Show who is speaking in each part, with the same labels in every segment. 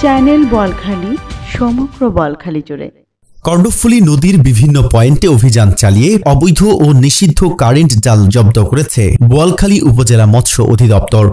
Speaker 1: Channel Balkhali সমগ্র বলখালি জুড়ে।
Speaker 2: কর্ণফুলী নদীর বিভিন্ন পয়েন্টে অভিযান চালিয়ে অবৈধ ও নিষিদ্ধ কারেন্ট জাল জব্দ করেছে বোয়ালখালী উপজেলা মৎস্য অধিদপ্তর।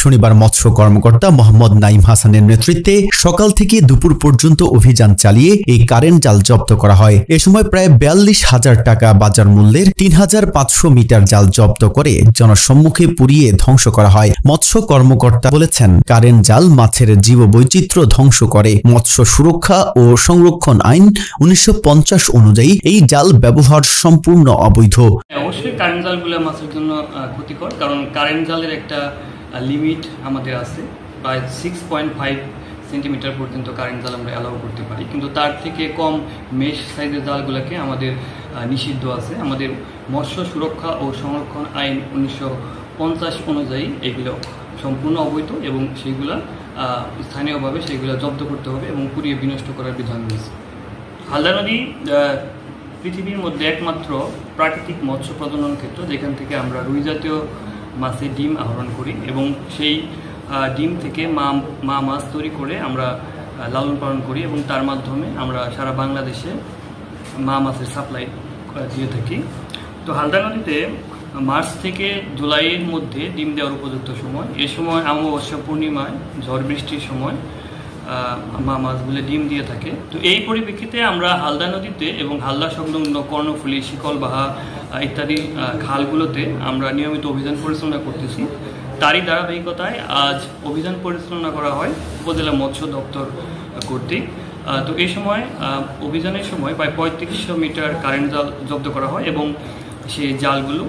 Speaker 2: শনিবার মৎস্য কর্মকর্তা মোহাম্মদ নাইম হাসানের নেতৃত্বে সকাল থেকে দুপুর পর্যন্ত অভিযান চালিয়ে এই কারেন্ট জাল জব্দ করা হয়। এ সময় প্রায় ৪২,০০০ টাকা বাজার মূল্যের ৩৫০০ মিটার জাল জব্দ করে জনসম্মুখে পুড়িয়ে ধ্বংস করা হয়। মৎস্য কর্মকর্তা বলেছেন, কারেন্ট জাল মাছের জীববৈচিত্র্য ধ্বংস করে। মৎস্য সুরক্ষা ও সংরক্ষণ আইন ১৯৫০ অনুযায়ী এই জাল ব্যবহার সম্পূর্ণ অবৈধ।
Speaker 3: অবশ্যই কারেন্ট জালগুলো মাছের জন্য ক্ষতিকর, কারণ কারেন্ট জালের একটা লিমিট আমাদের আছে, প্রায় 6.5 সেন্টিমিটার পর্যন্ত কারেন্ট জাল আমরা অ্যালাউ করতে পারি, কিন্তু তার থেকে কম মেশ সাইজের জালগুলোকে আমাদের নিষিদ্ধ আছে। আমাদের মৎস্য সুরক্ষা ও সংরক্ষণ আইন ১৯৫০ অনুযায়ী এগুলো সম্পূর্ণ অবৈধ এবং সেইগুলো স্থানীয়ভাবে সেইগুলো জব্দ করতে হবে এবং পুড়িয়ে বিনষ্ট করার বিধান রয়েছে। হালদা নদী পৃথিবীর মধ্যে একমাত্র প্রাকৃতিক মৎস্য প্রজনন ক্ষেত্র যেখান থেকে আমরা রুই জাতীয় মাছের ডিম আহরণ করি এবং সেই ডিম থেকে মা মাছ তৈরি করে আমরা লালন পালন করি এবং তার মাধ্যমে আমরা সারা বাংলাদেশে মা মাছের সাপ্লাই দিয়ে থাকি। তো হালদা নদীতে মার্চ থেকে জুলাইয়ের মধ্যে ডিম দেওয়ার উপযুক্ত সময়। এ সময় অমাবস্যা পূর্ণিমায় ঝড় বৃষ্টির সময় মা মাছগুলো ডিম দিয়ে থাকে। তো এই পরিপ্রেক্ষিতে আমরা হালদা নদীতে এবং হালদা সংলগ্ন কর্ণফুলী, শিকলবাহা ইত্যাদি খালগুলোতে আমরা নিয়মিত অভিযান পরিচালনা করতেছি। তারই ধারাবাহিকতায় আজ অভিযান পরিচালনা করা হয় উপজেলা মৎস্য দপ্তর কর্তৃক। তো এই সময় অভিযানের সময় প্রায় ৩৫০০ মিটার কারেন্ট জাল জব্দ করা হয় এবং সেই জালগুলো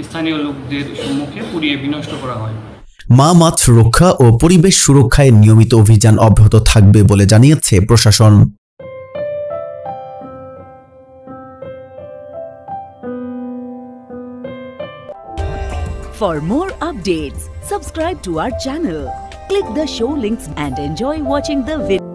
Speaker 3: স্থানীয় লোকদের সম্মুখে পুড়িয়ে বিনষ্ট করা হয়।
Speaker 2: মা মাছ রক্ষা ও পরিবেশ সুরক্ষায় নিয়মিত অভিযান অব্যাহত থাকবে বলে জানিয়েছে প্রশাসন।
Speaker 4: For more updates, subscribe to our channel, click the show links and enjoy watching the video.